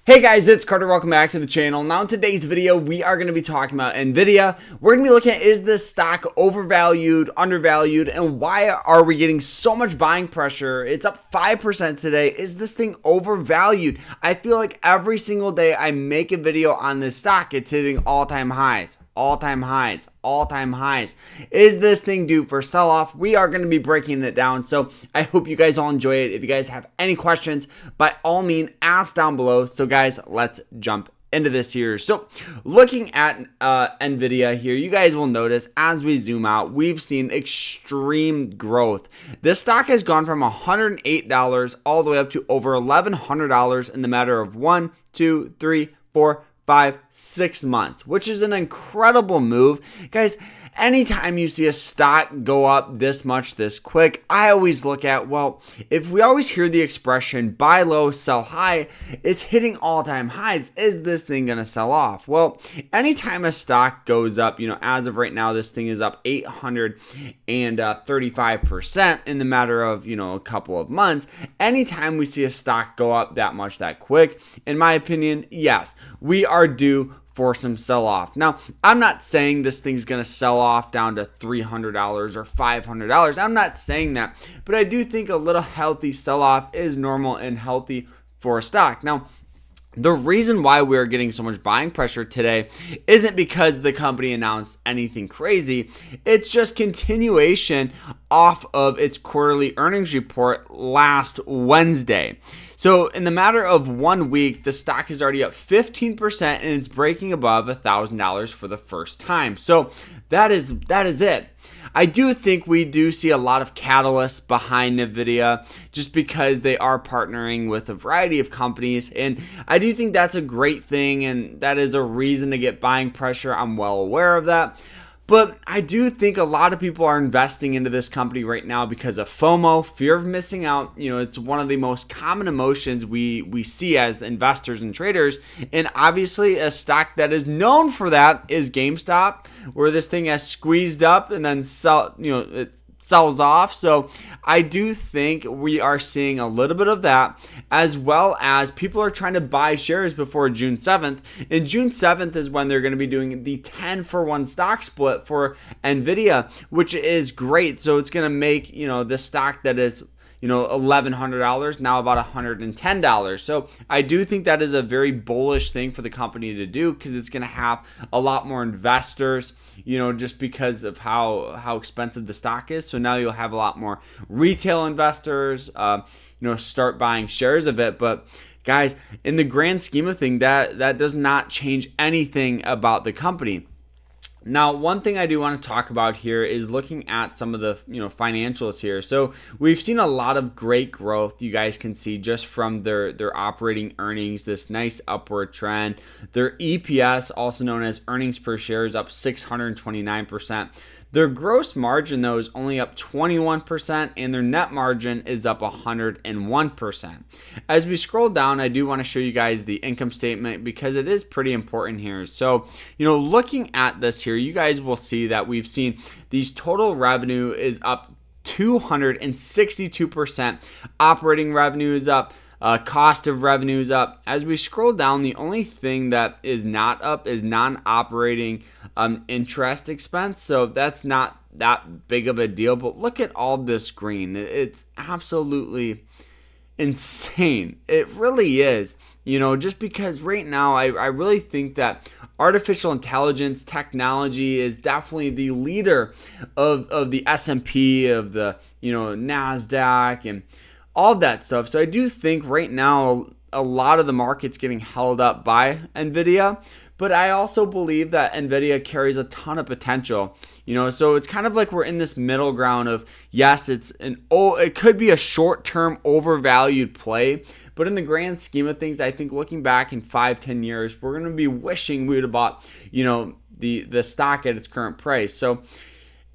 Hey guys, it's Carter. Welcome back to the channel. Now in today's video, we are going to be talking about NVIDIA. We're going to be looking at, is this stock overvalued, undervalued, and why are we getting so much buying pressure? It's up 5% today. Is this thing overvalued? I feel like every single day I make a video on this stock, it's hitting all-time highs. All-time highs, all-time highs. Is this thing due for sell-off? We are going to be breaking it down, so I hope you guys all enjoy it. If you guys have any questions, by all means, ask down below. So guys, let's jump into this here. So looking at NVIDIA here, you guys will notice as we zoom out, we've seen extreme growth. This stock has gone from $108 all the way up to over $1,100 in the matter of 1, 2, 3, 4, 5, 6 months, which is an incredible move. Guys, anytime you see a stock go up this much this quick, I always look at, well, if we always hear the expression buy low, sell high, it's hitting all-time highs. Is this thing going to sell off? Well, anytime a stock goes up, as of right now, this thing is up 835% in the matter of, a couple of months. Anytime we see a stock go up that much that quick, in my opinion, yes, we are due for some sell-off. Now, I'm not saying this thing's going to sell off down to $300 or $500. I'm not saying that, but I do think a little healthy sell-off is normal and healthy for a stock. Now, the reason why we're getting so much buying pressure today isn't because the company announced anything crazy. It's just continuation off of its quarterly earnings report last Wednesday. So in the matter of 1 week, the stock is already up 15% and it's breaking above $1,000 for the first time. So that is it. I do think we do see a lot of catalysts behind NVIDIA just because they are partnering with a variety of companies, and I do think that's a great thing, and that is a reason to get buying pressure. I'm well aware of that. But I do think a lot of people are investing into this company right now because of FOMO, fear of missing out. It's one of the most common emotions we see as investors and traders. And obviously a stock that is known for that is GameStop, where this thing has squeezed up and then it sells off. So I do think we are seeing a little bit of that, as well as people are trying to buy shares before June 7th. And June 7th is when they're going to be doing the 10-for-1 stock split for NVIDIA, which is great. So it's going to make, the stock that is $1,100 now about $110. So I do think that is a very bullish thing for the company to do, because it's going to have a lot more investors, just because of how expensive the stock is. So now you'll have a lot more retail investors, start buying shares of it. But guys, in the grand scheme of things, that does not change anything about the company. Now, one thing I do want to talk about here is looking at some of the financials here. So we've seen a lot of great growth. You guys can see just from their operating earnings, this nice upward trend. Their EPS, also known as earnings per share, is up 629%. Their gross margin, though, is only up 21%, and their net margin is up 101%. As we scroll down, I do want to show you guys the income statement because it is pretty important here. So, looking at this here, you guys will see that we've seen these total revenue is up 262%. Operating revenue is up. Cost of revenue is up. As we scroll down, the only thing that is not up is non-operating interest expense. So that's not that big of a deal. But look at all this green. It's absolutely insane. It really is. Just because right now I really think that artificial intelligence technology is definitely the leader of the S&P, of the NASDAQ, and all that stuff. So I do think right now a lot of the market's getting held up by NVIDIA, but I also believe that NVIDIA carries a ton of potential. So it's kind of like we're in this middle ground of, yes, it could be a short-term overvalued play, but in the grand scheme of things, I think looking back in 5-10 years, we're going to be wishing we would have bought, the stock at its current price. So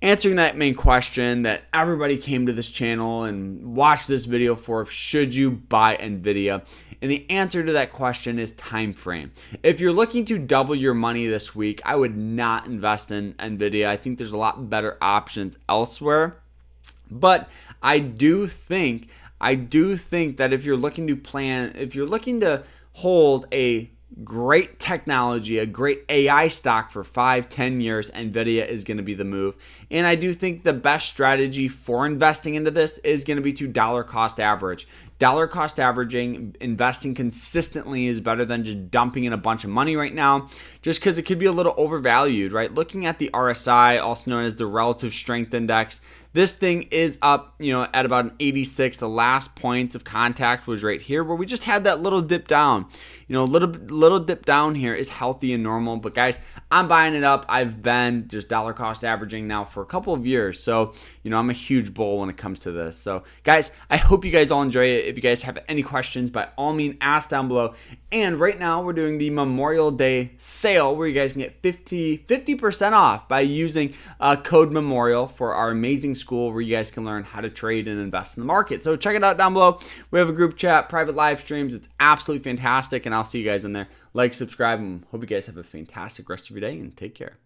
answering that main question that everybody came to this channel and watched this video for, should you buy NVIDIA? And the answer to that question is time frame. If you're looking to double your money this week, I would not invest in NVIDIA. I think there's a lot better options elsewhere. But I do think that if you're looking to hold a great technology, a great AI stock for 5-10 years, NVIDIA is going to be the move. And I do think the best strategy for investing into this is going to be to dollar cost average. Dollar cost averaging, investing consistently is better than just dumping in a bunch of money right now, just because it could be a little overvalued, right? Looking at the RSI, also known as the Relative Strength Index, this thing is up, at about an 86. The last point of contact was right here where we just had that little dip down. Little dip down here is healthy and normal. But guys, I'm buying it up. I've been just dollar cost averaging now for a couple of years. So, I'm a huge bull when it comes to this. So guys, I hope you guys all enjoy it. If you guys have any questions, by all means, ask down below. And right now we're doing the Memorial Day sale where you guys can get 50% off by using code Memorial for our amazing school where you guys can learn how to trade and invest in the market. So check it out down below. We have a group chat, private live streams. It's absolutely fantastic. And I'll see you guys in there. Like, subscribe, and hope you guys have a fantastic rest of your day and take care.